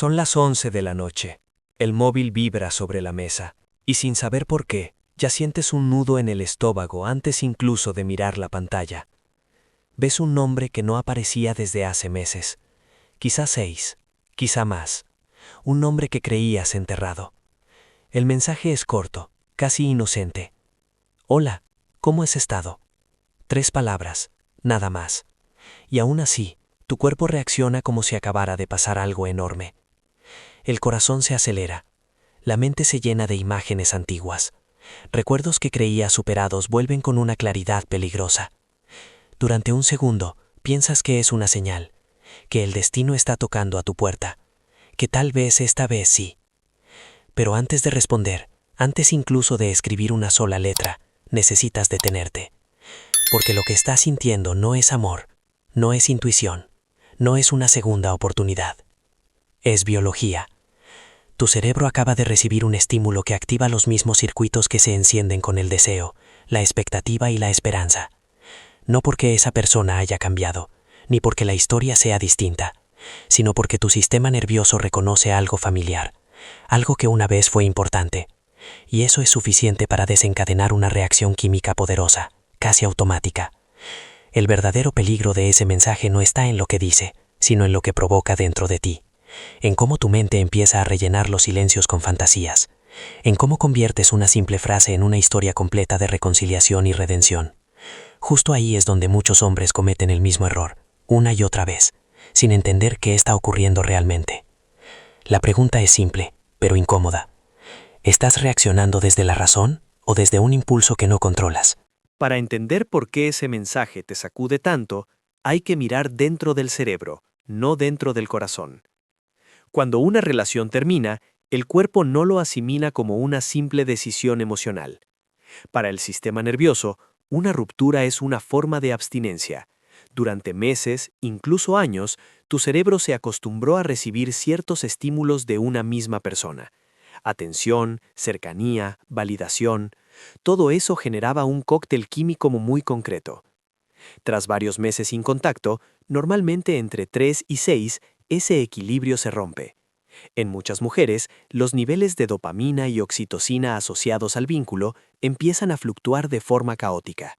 Son las 11 de la noche. El móvil vibra sobre la mesa, y sin saber por qué, ya sientes un nudo en el estómago antes incluso de mirar la pantalla. Ves un nombre que no aparecía desde hace meses, quizá 6, quizá más, un nombre que creías enterrado. El mensaje es corto, casi inocente. Hola, ¿cómo has estado? 3 palabras, nada más. Y aún así, tu cuerpo reacciona como si acabara de pasar algo enorme. El corazón se acelera, la mente se llena de imágenes antiguas. Recuerdos que creías superados vuelven con una claridad peligrosa. Durante un segundo, piensas que es una señal, que el destino está tocando a tu puerta, que tal vez esta vez sí. Pero antes de responder, antes incluso de escribir una sola letra, necesitas detenerte. Porque lo que estás sintiendo no es amor, no es intuición, no es una segunda oportunidad. Es biología. Tu cerebro acaba de recibir un estímulo que activa los mismos circuitos que se encienden con el deseo, la expectativa y la esperanza. No porque esa persona haya cambiado, ni porque la historia sea distinta, sino porque tu sistema nervioso reconoce algo familiar, algo que una vez fue importante. Y eso es suficiente para desencadenar una reacción química poderosa, casi automática. El verdadero peligro de ese mensaje no está en lo que dice, sino en lo que provoca dentro de ti. En cómo tu mente empieza a rellenar los silencios con fantasías, en cómo conviertes una simple frase en una historia completa de reconciliación y redención. Justo ahí es donde muchos hombres cometen el mismo error, una y otra vez, sin entender qué está ocurriendo realmente. La pregunta es simple, pero incómoda. ¿Estás reaccionando desde la razón o desde un impulso que no controlas? Para entender por qué ese mensaje te sacude tanto, hay que mirar dentro del cerebro, no dentro del corazón. Cuando una relación termina, el cuerpo no lo asimila como una simple decisión emocional. Para el sistema nervioso, una ruptura es una forma de abstinencia. Durante meses, incluso años, tu cerebro se acostumbró a recibir ciertos estímulos de una misma persona. Atención, cercanía, validación, todo eso generaba un cóctel químico muy concreto. Tras varios meses sin contacto, normalmente entre 3 y 6, ese equilibrio se rompe. En muchas mujeres, los niveles de dopamina y oxitocina asociados al vínculo empiezan a fluctuar de forma caótica.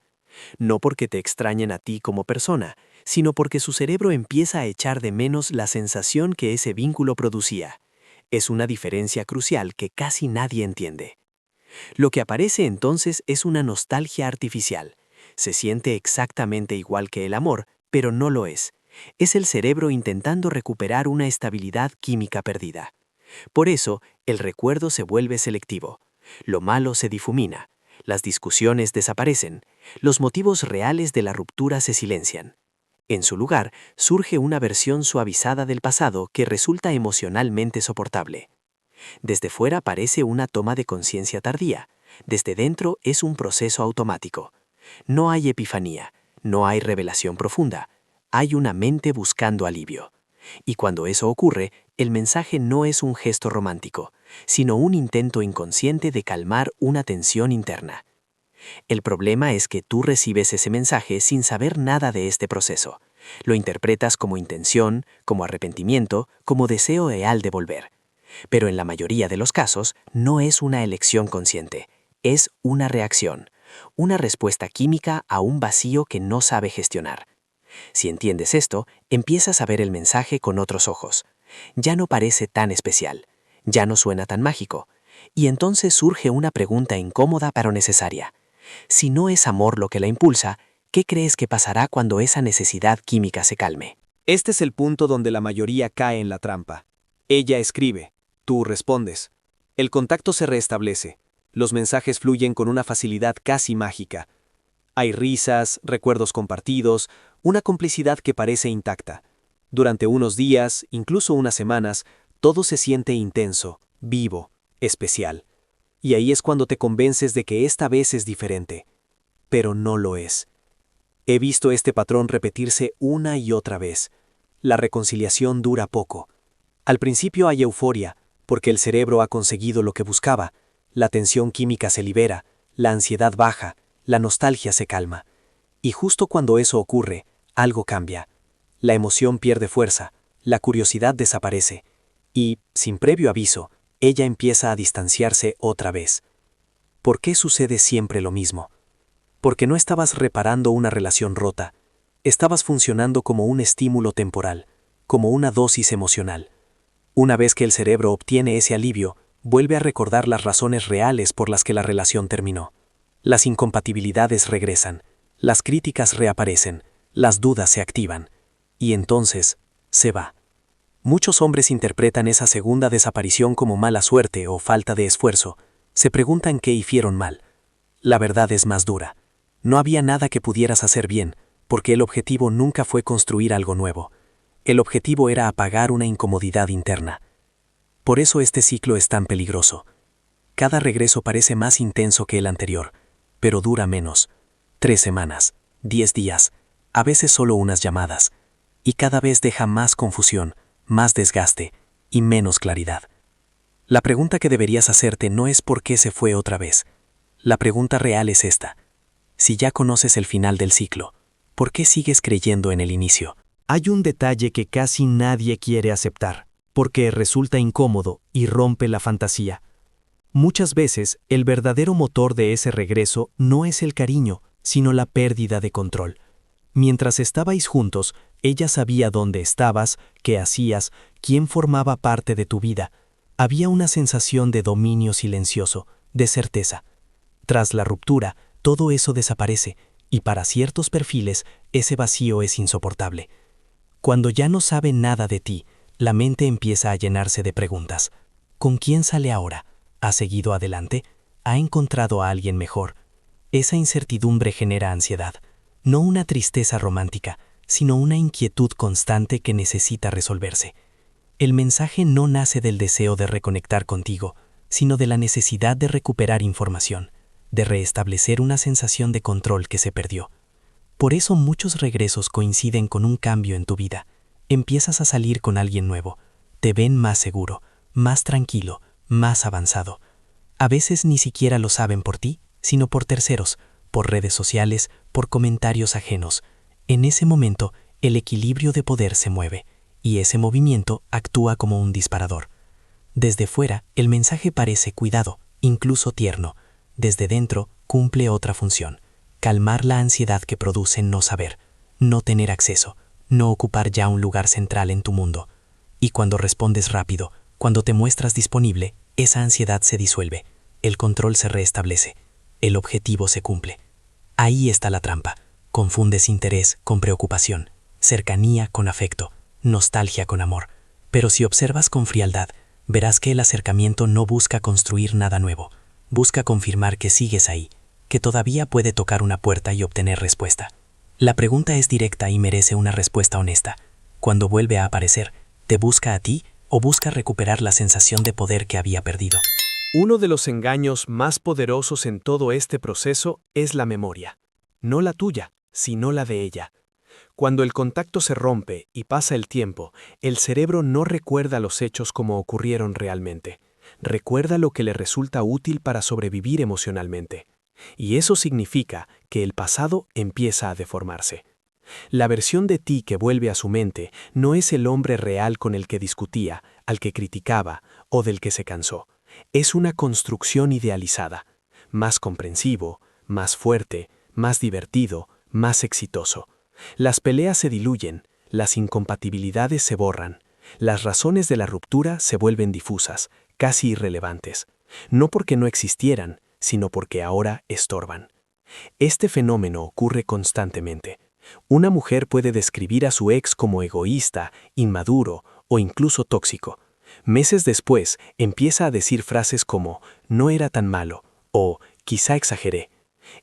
No porque te extrañen a ti como persona, sino porque su cerebro empieza a echar de menos la sensación que ese vínculo producía. Es una diferencia crucial que casi nadie entiende. Lo que aparece entonces es una nostalgia artificial. Se siente exactamente igual que el amor, pero no lo es. Es el cerebro intentando recuperar una estabilidad química perdida. Por eso, el recuerdo se vuelve selectivo. Lo malo se difumina. Las discusiones desaparecen. Los motivos reales de la ruptura se silencian. En su lugar, surge una versión suavizada del pasado que resulta emocionalmente soportable. Desde fuera parece una toma de conciencia tardía. Desde dentro es un proceso automático. No hay epifanía, no hay revelación profunda. Hay una mente buscando alivio. Y cuando eso ocurre, el mensaje no es un gesto romántico, sino un intento inconsciente de calmar una tensión interna. El problema es que tú recibes ese mensaje sin saber nada de este proceso. Lo interpretas como intención, como arrepentimiento, como deseo real de volver. Pero en la mayoría de los casos, no es una elección consciente, es una reacción, una respuesta química a un vacío que no sabe gestionar. Si entiendes esto, empiezas a ver el mensaje con otros ojos. Ya no parece tan especial, ya no suena tan mágico. Y entonces surge una pregunta incómoda pero necesaria. Si no es amor lo que la impulsa, ¿qué crees que pasará cuando esa necesidad química se calme? Este es el punto donde la mayoría cae en la trampa. Ella escribe, tú respondes. El contacto se restablece. Los mensajes fluyen con una facilidad casi mágica. Hay risas, recuerdos compartidos, una complicidad que parece intacta. Durante unos días, incluso unas semanas, todo se siente intenso, vivo, especial. Y ahí es cuando te convences de que esta vez es diferente. Pero no lo es. He visto este patrón repetirse una y otra vez. La reconciliación dura poco. Al principio hay euforia, porque el cerebro ha conseguido lo que buscaba. La tensión química se libera, la ansiedad baja, la nostalgia se calma. Y justo cuando eso ocurre, algo cambia. La emoción pierde fuerza, la curiosidad desaparece, Y, sin previo aviso, ella empieza a distanciarse otra vez. ¿Por qué sucede siempre lo mismo? Porque no estabas reparando una relación rota, estabas funcionando como un estímulo temporal, como una dosis emocional. Una vez que el cerebro obtiene ese alivio, vuelve a recordar las razones reales por las que la relación terminó. Las incompatibilidades regresan, las críticas reaparecen, las dudas se activan, y entonces se va. Muchos hombres interpretan esa segunda desaparición como mala suerte o falta de esfuerzo. Se preguntan qué hicieron mal. La verdad es más dura. No había nada que pudieras hacer bien, porque el objetivo nunca fue construir algo nuevo. El objetivo era apagar una incomodidad interna. Por eso este ciclo es tan peligroso. Cada regreso parece más intenso que el anterior, pero dura menos. 3 semanas, 10 días, a veces solo unas llamadas, y cada vez deja más confusión, más desgaste y menos claridad. La pregunta que deberías hacerte no es por qué se fue otra vez. La pregunta real es esta. Si ya conoces el final del ciclo, ¿por qué sigues creyendo en el inicio? Hay un detalle que casi nadie quiere aceptar, porque resulta incómodo y rompe la fantasía. Muchas veces, el verdadero motor de ese regreso no es el cariño, sino la pérdida de control. Mientras estabais juntos, ella sabía dónde estabas, qué hacías, quién formaba parte de tu vida. Había una sensación de dominio silencioso, de certeza. Tras la ruptura, todo eso desaparece, y para ciertos perfiles, ese vacío es insoportable. Cuando ya no sabe nada de ti, la mente empieza a llenarse de preguntas. ¿Con quién sale ahora? ¿Ha seguido adelante? ¿Ha encontrado a alguien mejor? Esa incertidumbre genera ansiedad, no una tristeza romántica, sino una inquietud constante que necesita resolverse. El mensaje no nace del deseo de reconectar contigo, sino de la necesidad de recuperar información, de restablecer una sensación de control que se perdió. Por eso muchos regresos coinciden con un cambio en tu vida. Empiezas a salir con alguien nuevo, te ven más seguro, más tranquilo, más avanzado. A veces ni siquiera lo saben por ti, sino por terceros, por redes sociales, por comentarios ajenos. En ese momento, el equilibrio de poder se mueve, y ese movimiento actúa como un disparador. Desde fuera, el mensaje parece cuidado, incluso tierno. Desde dentro, cumple otra función: calmar la ansiedad que produce no saber, no tener acceso, no ocupar ya un lugar central en tu mundo. Y cuando respondes rápido, cuando te muestras disponible, esa ansiedad se disuelve, el control se restablece, el objetivo se cumple. Ahí está la trampa. Confundes interés con preocupación, cercanía con afecto, nostalgia con amor. Pero si observas con frialdad, verás que el acercamiento no busca construir nada nuevo, busca confirmar que sigues ahí, que todavía puede tocar una puerta y obtener respuesta. La pregunta es directa y merece una respuesta honesta. Cuando vuelve a aparecer, ¿te busca a ti o busca recuperar la sensación de poder que había perdido? Uno de los engaños más poderosos en todo este proceso es la memoria. No la tuya, sino la de ella. Cuando el contacto se rompe y pasa el tiempo, el cerebro no recuerda los hechos como ocurrieron realmente. Recuerda lo que le resulta útil para sobrevivir emocionalmente. Y eso significa que el pasado empieza a deformarse. La versión de ti que vuelve a su mente no es el hombre real con el que discutía, al que criticaba o del que se cansó. Es una construcción idealizada, más comprensivo, más fuerte, más divertido, más exitoso. Las peleas se diluyen, las incompatibilidades se borran, las razones de la ruptura se vuelven difusas, casi irrelevantes, no porque no existieran, sino porque ahora estorban. Este fenómeno ocurre constantemente. Una mujer puede describir a su ex como egoísta, inmaduro o incluso tóxico. Meses después, empieza a decir frases como «no era tan malo» o «quizá exageré».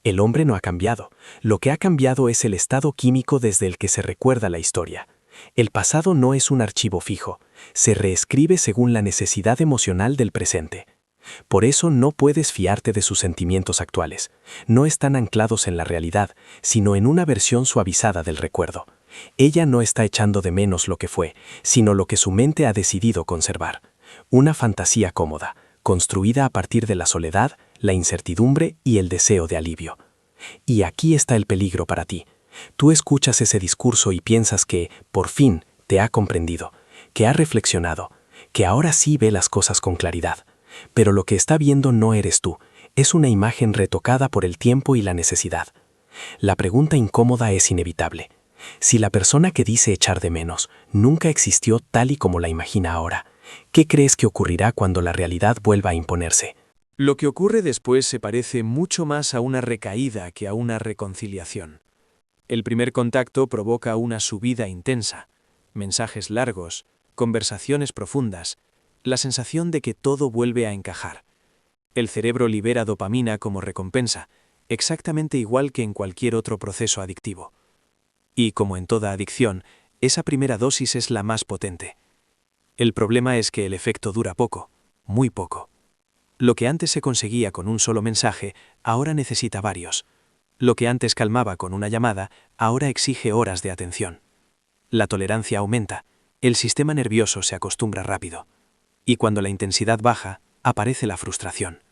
El hombre no ha cambiado. Lo que ha cambiado es el estado químico desde el que se recuerda la historia. El pasado no es un archivo fijo. Se reescribe según la necesidad emocional del presente. Por eso no puedes fiarte de sus sentimientos actuales. No están anclados en la realidad, sino en una versión suavizada del recuerdo. Ella no está echando de menos lo que fue, sino lo que su mente ha decidido conservar. Una fantasía cómoda, construida a partir de la soledad, la incertidumbre y el deseo de alivio. Y aquí está el peligro para ti. Tú escuchas ese discurso y piensas que, por fin, te ha comprendido, que ha reflexionado, que ahora sí ve las cosas con claridad. Pero lo que está viendo no eres tú, es una imagen retocada por el tiempo y la necesidad. La pregunta incómoda es inevitable. Si la persona que dice echar de menos nunca existió tal y como la imagina ahora, ¿qué crees que ocurrirá cuando la realidad vuelva a imponerse? Lo que ocurre después se parece mucho más a una recaída que a una reconciliación. El primer contacto provoca una subida intensa, mensajes largos, conversaciones profundas, la sensación de que todo vuelve a encajar. El cerebro libera dopamina como recompensa, exactamente igual que en cualquier otro proceso adictivo. Y como en toda adicción, esa primera dosis es la más potente. El problema es que el efecto dura poco, muy poco. Lo que antes se conseguía con un solo mensaje, ahora necesita varios. Lo que antes calmaba con una llamada, ahora exige horas de atención. La tolerancia aumenta, el sistema nervioso se acostumbra rápido. Y cuando la intensidad baja, aparece la frustración.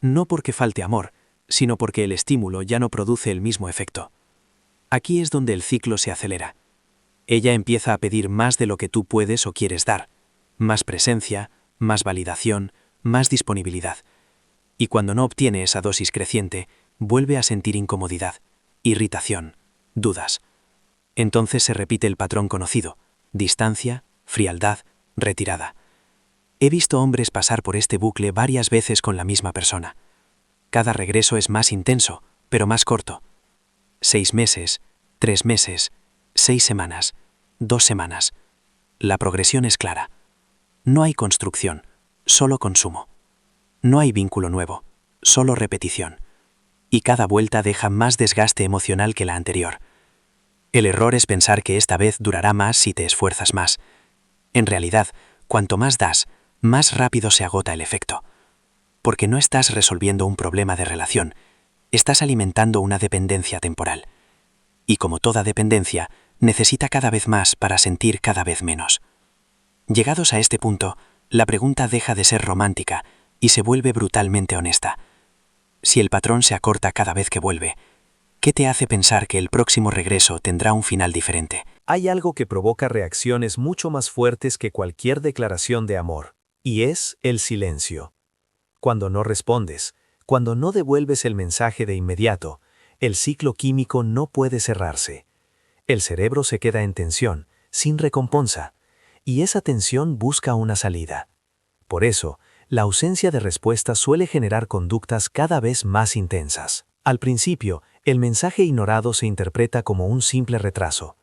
No porque falte amor, sino porque el estímulo ya no produce el mismo efecto. Aquí es donde el ciclo se acelera. Ella empieza a pedir más de lo que tú puedes o quieres dar, más presencia, más validación, más disponibilidad. Y cuando no obtiene esa dosis creciente, vuelve a sentir incomodidad, irritación, dudas. Entonces se repite el patrón conocido: distancia, frialdad, retirada. He visto hombres pasar por este bucle varias veces con la misma persona. Cada regreso es más intenso, pero más corto. 6 meses, 3 meses, 6 semanas, 2 semanas. La progresión es clara. No hay construcción, solo consumo. No hay vínculo nuevo, solo repetición. Y cada vuelta deja más desgaste emocional que la anterior. El error es pensar que esta vez durará más si te esfuerzas más. En realidad, cuanto más das, más rápido se agota el efecto. Porque no estás resolviendo un problema de relación, estás alimentando una dependencia temporal. Y como toda dependencia, necesita cada vez más para sentir cada vez menos. Llegados a este punto, la pregunta deja de ser romántica y se vuelve brutalmente honesta. Si el patrón se acorta cada vez que vuelve, ¿qué te hace pensar que el próximo regreso tendrá un final diferente? Hay algo que provoca reacciones mucho más fuertes que cualquier declaración de amor, y es el silencio. Cuando no respondes, cuando no devuelves el mensaje de inmediato, el ciclo químico no puede cerrarse. El cerebro se queda en tensión, sin recompensa, y esa tensión busca una salida. Por eso, la ausencia de respuesta suele generar conductas cada vez más intensas. Al principio, el mensaje ignorado se interpreta como un simple retraso.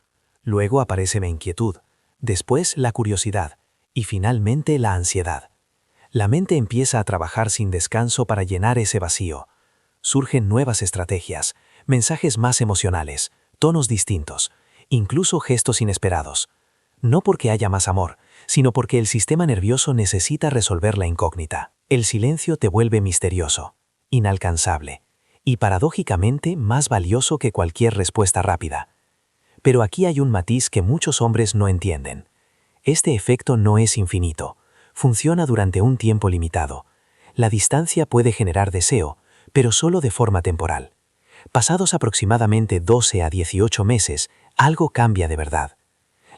Luego aparece la inquietud, después la curiosidad y finalmente la ansiedad. La mente empieza a trabajar sin descanso para llenar ese vacío. Surgen nuevas estrategias, mensajes más emocionales, tonos distintos, incluso gestos inesperados. No porque haya más amor, sino porque el sistema nervioso necesita resolver la incógnita. El silencio te vuelve misterioso, inalcanzable y paradójicamente más valioso que cualquier respuesta rápida. Pero aquí hay un matiz que muchos hombres no entienden. Este efecto no es infinito, funciona durante un tiempo limitado. La distancia puede generar deseo, pero solo de forma temporal. Pasados aproximadamente 12 a 18 meses, algo cambia de verdad.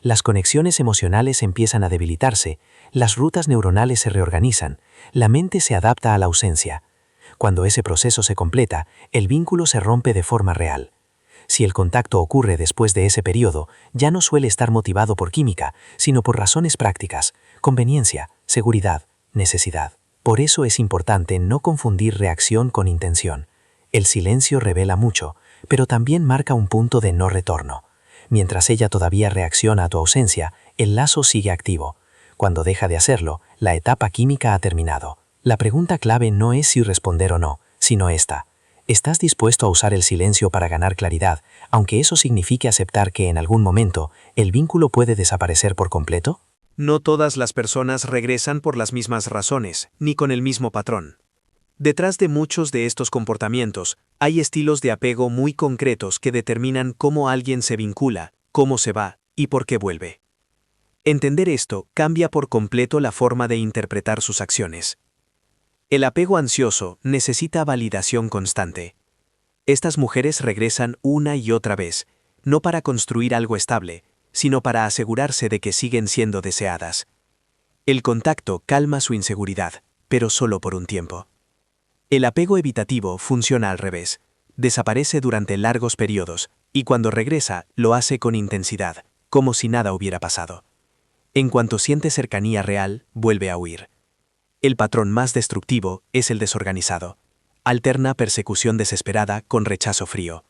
Las conexiones emocionales empiezan a debilitarse, las rutas neuronales se reorganizan, la mente se adapta a la ausencia. Cuando ese proceso se completa, el vínculo se rompe de forma real. Si el contacto ocurre después de ese periodo, ya no suele estar motivado por química, sino por razones prácticas, conveniencia, seguridad, necesidad. Por eso es importante no confundir reacción con intención. El silencio revela mucho, pero también marca un punto de no retorno. Mientras ella todavía reacciona a tu ausencia, el lazo sigue activo. Cuando deja de hacerlo, la etapa química ha terminado. La pregunta clave no es si responder o no, sino esta: ¿estás dispuesto a usar el silencio para ganar claridad, aunque eso signifique aceptar que en algún momento el vínculo puede desaparecer por completo? No todas las personas regresan por las mismas razones, ni con el mismo patrón. Detrás de muchos de estos comportamientos, hay estilos de apego muy concretos que determinan cómo alguien se vincula, cómo se va y por qué vuelve. Entender esto cambia por completo la forma de interpretar sus acciones. El apego ansioso necesita validación constante. Estas mujeres regresan una y otra vez, no para construir algo estable, sino para asegurarse de que siguen siendo deseadas. El contacto calma su inseguridad, pero solo por un tiempo. El apego evitativo funciona al revés. Desaparece durante largos periodos, y cuando regresa, lo hace con intensidad, como si nada hubiera pasado. En cuanto siente cercanía real, vuelve a huir. El patrón más destructivo es el desorganizado. Alterna persecución desesperada con rechazo frío.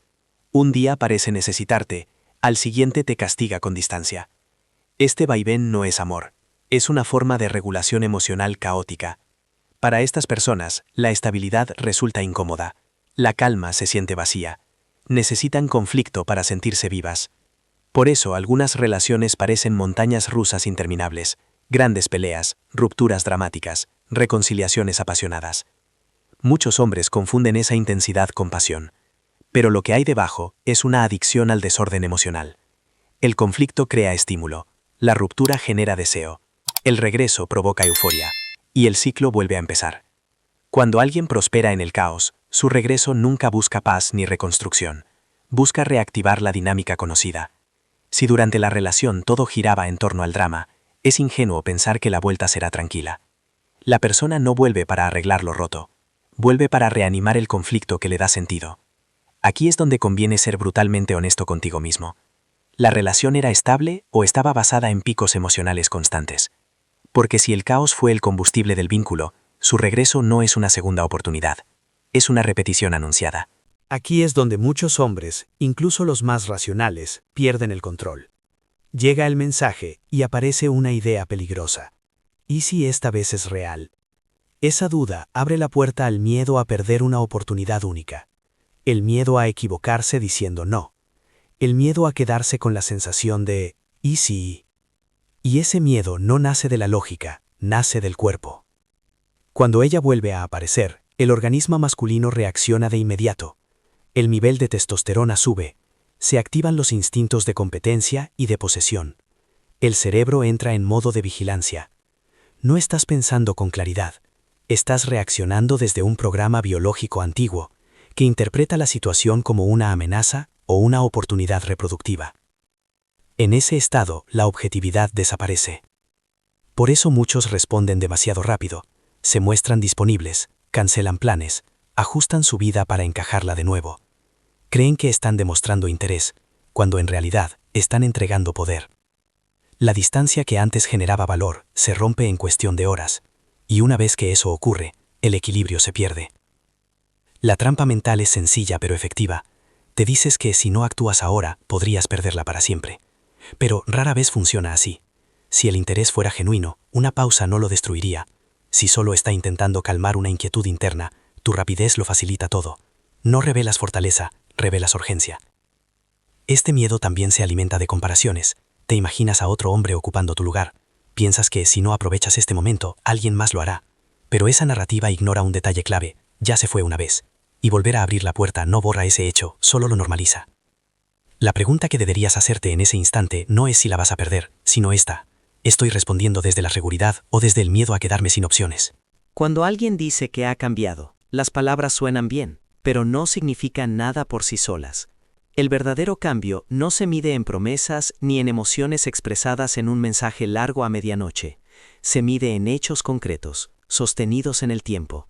Un día parece necesitarte, al siguiente te castiga con distancia. Este vaivén no es amor, es una forma de regulación emocional caótica. Para estas personas, la estabilidad resulta incómoda. La calma se siente vacía. Necesitan conflicto para sentirse vivas. Por eso algunas relaciones parecen montañas rusas interminables, grandes peleas, rupturas dramáticas, reconciliaciones apasionadas. Muchos hombres confunden esa intensidad con pasión. Pero lo que hay debajo es una adicción al desorden emocional. El conflicto crea estímulo, la ruptura genera deseo, el regreso provoca euforia, y el ciclo vuelve a empezar. Cuando alguien prospera en el caos, su regreso nunca busca paz ni reconstrucción, busca reactivar la dinámica conocida. Si durante la relación todo giraba en torno al drama, es ingenuo pensar que la vuelta será tranquila. La persona no vuelve para arreglar lo roto, vuelve para reanimar el conflicto que le da sentido. Aquí es donde conviene ser brutalmente honesto contigo mismo. ¿La relación era estable o estaba basada en picos emocionales constantes? Porque si el caos fue el combustible del vínculo, su regreso no es una segunda oportunidad, es una repetición anunciada. Aquí es donde muchos hombres, incluso los más racionales, pierden el control. Llega el mensaje y aparece una idea peligrosa. ¿Y si esta vez es real? Esa duda abre la puerta al miedo a perder una oportunidad única. El miedo a equivocarse diciendo no. El miedo a quedarse con la sensación de ¿y si? Y ese miedo no nace de la lógica, nace del cuerpo. Cuando ella vuelve a aparecer, el organismo masculino reacciona de inmediato. El nivel de testosterona sube, se activan los instintos de competencia y de posesión. El cerebro entra en modo de vigilancia. No estás pensando con claridad, estás reaccionando desde un programa biológico antiguo, que interpreta la situación como una amenaza o una oportunidad reproductiva. En ese estado, la objetividad desaparece. Por eso muchos responden demasiado rápido, se muestran disponibles, cancelan planes, ajustan su vida para encajarla de nuevo. Creen que están demostrando interés, cuando en realidad están entregando poder. La distancia que antes generaba valor se rompe en cuestión de horas, y una vez que eso ocurre, el equilibrio se pierde. La trampa mental es sencilla pero efectiva. Te dices que si no actúas ahora, podrías perderla para siempre. Pero rara vez funciona así. Si el interés fuera genuino, una pausa no lo destruiría. Si solo está intentando calmar una inquietud interna, tu rapidez lo facilita todo. No revelas fortaleza, revelas urgencia. Este miedo también se alimenta de comparaciones. Te imaginas a otro hombre ocupando tu lugar. Piensas que si no aprovechas este momento, alguien más lo hará. Pero esa narrativa ignora un detalle clave. Ya se fue una vez. Y volver a abrir la puerta no borra ese hecho, solo lo normaliza. La pregunta que deberías hacerte en ese instante no es si la vas a perder, sino esta. ¿Estoy respondiendo desde la seguridad o desde el miedo a quedarme sin opciones? Cuando alguien dice que ha cambiado, las palabras suenan bien, pero no significan nada por sí solas. El verdadero cambio no se mide en promesas ni en emociones expresadas en un mensaje largo a medianoche. Se mide en hechos concretos, sostenidos en el tiempo.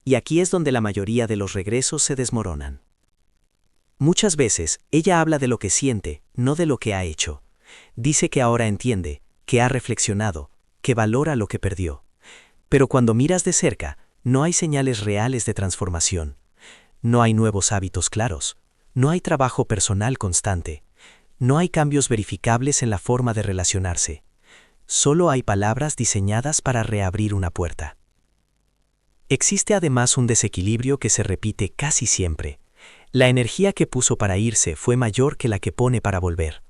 Y aquí es donde la mayoría de los regresos se desmoronan. Muchas veces, ella habla de lo que siente, no de lo que ha hecho. Dice que ahora entiende, que ha reflexionado, que valora lo que perdió. Pero cuando miras de cerca, no hay señales reales de transformación. No hay nuevos hábitos claros. No hay trabajo personal constante. No hay cambios verificables en la forma de relacionarse. Solo hay palabras diseñadas para reabrir una puerta. Existe además un desequilibrio que se repite casi siempre. La energía que puso para irse fue mayor que la que pone para volver.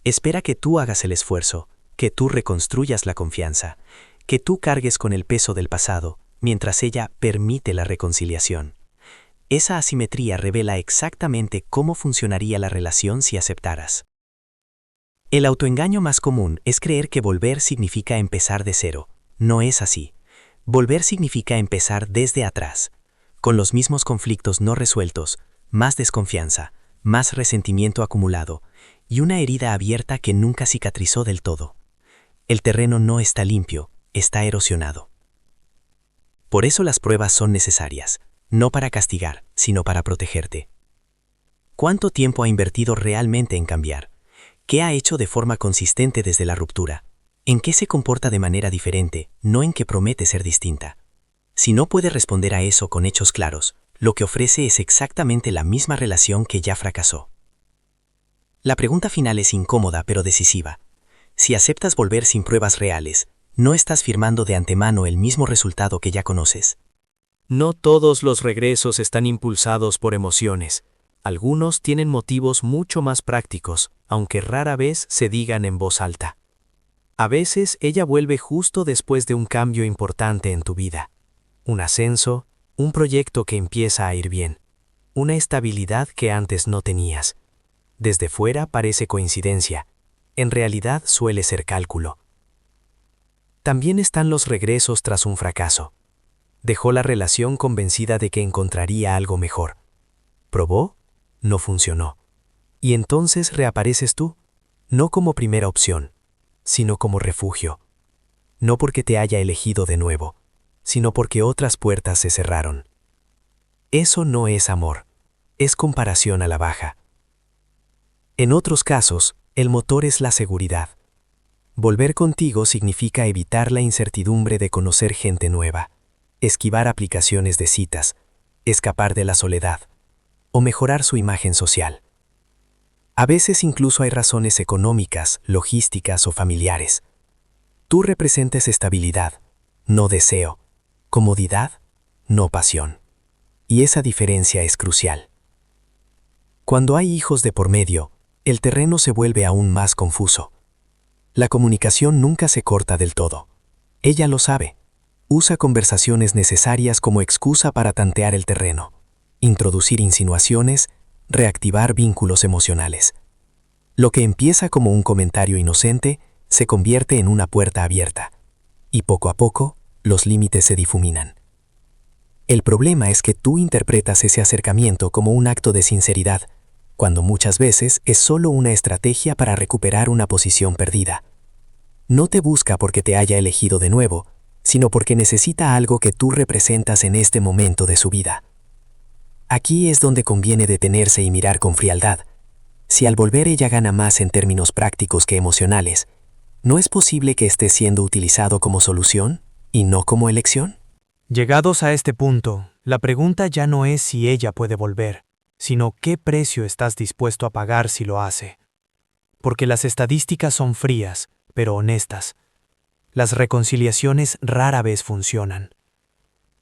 Espera que tú hagas el esfuerzo, que tú reconstruyas la confianza, que tú cargues con el peso del pasado, mientras ella permite la reconciliación. Esa asimetría revela exactamente cómo funcionaría la relación si aceptaras. El autoengaño más común es creer que volver significa empezar de cero. No es así. Volver significa empezar desde atrás, con los mismos conflictos no resueltos, más desconfianza, más resentimiento acumulado y una herida abierta que nunca cicatrizó del todo. El terreno no está limpio, está erosionado. Por eso las pruebas son necesarias, no para castigar, sino para protegerte. ¿Cuánto tiempo ha invertido realmente en cambiar? ¿Qué ha hecho de forma consistente desde la ruptura? ¿En qué se comporta de manera diferente, no en que promete ser distinta? Si no puede responder a eso con hechos claros, lo que ofrece es exactamente la misma relación que ya fracasó. La pregunta final es incómoda pero decisiva. Si aceptas volver sin pruebas reales, ¿no estás firmando de antemano el mismo resultado que ya conoces? No todos los regresos están impulsados por emociones. Algunos tienen motivos mucho más prácticos, aunque rara vez se digan en voz alta. A veces ella vuelve justo después de un cambio importante en tu vida. Un ascenso, un proyecto que empieza a ir bien, una estabilidad que antes no tenías. Desde fuera parece coincidencia, en realidad suele ser cálculo. También están los regresos tras un fracaso. Dejó la relación convencida de que encontraría algo mejor. Probó, no funcionó. Y entonces reapareces tú, no como primera opción, sino como refugio. No porque te haya elegido de nuevo, sino porque otras puertas se cerraron. Eso no es amor, es comparación a la baja. En otros casos, el motor es la seguridad. Volver contigo significa evitar la incertidumbre de conocer gente nueva, esquivar aplicaciones de citas, escapar de la soledad, o mejorar su imagen social. A veces incluso hay razones económicas, logísticas o familiares. Tú representas estabilidad, no deseo, comodidad, no pasión. Y esa diferencia es crucial. Cuando hay hijos de por medio, el terreno se vuelve aún más confuso. La comunicación nunca se corta del todo. Ella lo sabe. Usa conversaciones necesarias como excusa para tantear el terreno, introducir insinuaciones, reactivar vínculos emocionales. Lo que empieza como un comentario inocente se convierte en una puerta abierta, y poco a poco los límites se difuminan. El problema es que tú interpretas ese acercamiento como un acto de sinceridad, cuando muchas veces es solo una estrategia para recuperar una posición perdida. No te busca porque te haya elegido de nuevo, sino porque necesita algo que tú representas en este momento de su vida. Aquí es donde conviene detenerse y mirar con frialdad. Si al volver ella gana más en términos prácticos que emocionales, ¿no es posible que esté siendo utilizado como solución y no como elección? Llegados a este punto, la pregunta ya no es si ella puede volver, sino qué precio estás dispuesto a pagar si lo hace. Porque las estadísticas son frías, pero honestas. Las reconciliaciones rara vez funcionan.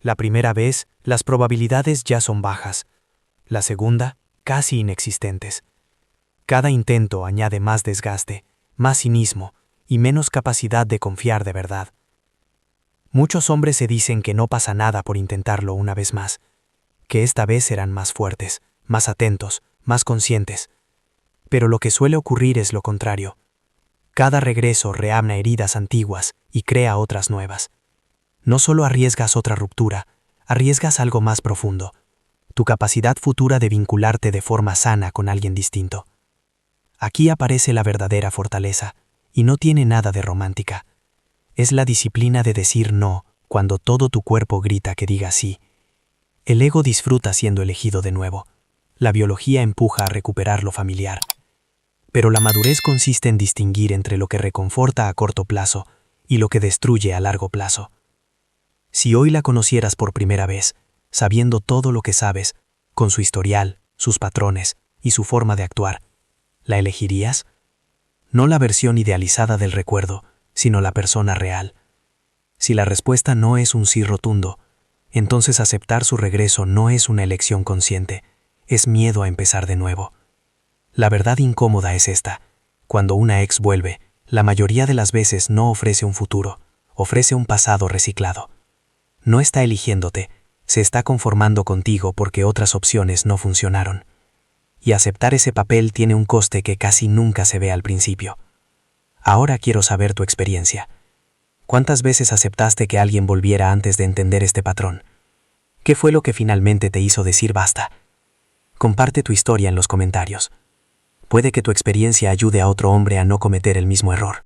La primera vez, las probabilidades ya son bajas. La segunda, casi inexistentes. Cada intento añade más desgaste, más cinismo y menos capacidad de confiar de verdad. Muchos hombres se dicen que no pasa nada por intentarlo una vez más, que esta vez serán más fuertes, más atentos, más conscientes. Pero lo que suele ocurrir es lo contrario. Cada regreso reabna heridas antiguas y crea otras nuevas. No solo arriesgas otra ruptura, arriesgas algo más profundo, tu capacidad futura de vincularte de forma sana con alguien distinto. Aquí aparece la verdadera fortaleza, y no tiene nada de romántica. Es la disciplina de decir no cuando todo tu cuerpo grita que diga sí. El ego disfruta siendo elegido de nuevo. La biología empuja a recuperar lo familiar. Pero la madurez consiste en distinguir entre lo que reconforta a corto plazo y lo que destruye a largo plazo. Si hoy la conocieras por primera vez, sabiendo todo lo que sabes, con su historial, sus patrones y su forma de actuar, ¿la elegirías? No la versión idealizada del recuerdo, sino la persona real. Si la respuesta no es un sí rotundo, entonces aceptar su regreso no es una elección consciente, es miedo a empezar de nuevo. La verdad incómoda es esta: cuando una ex vuelve, la mayoría de las veces no ofrece un futuro, ofrece un pasado reciclado. No está eligiéndote, se está conformando contigo porque otras opciones no funcionaron. Y aceptar ese papel tiene un coste que casi nunca se ve al principio. Ahora quiero saber tu experiencia. ¿Cuántas veces aceptaste que alguien volviera antes de entender este patrón? ¿Qué fue lo que finalmente te hizo decir basta? Comparte tu historia en los comentarios. Puede que tu experiencia ayude a otro hombre a no cometer el mismo error.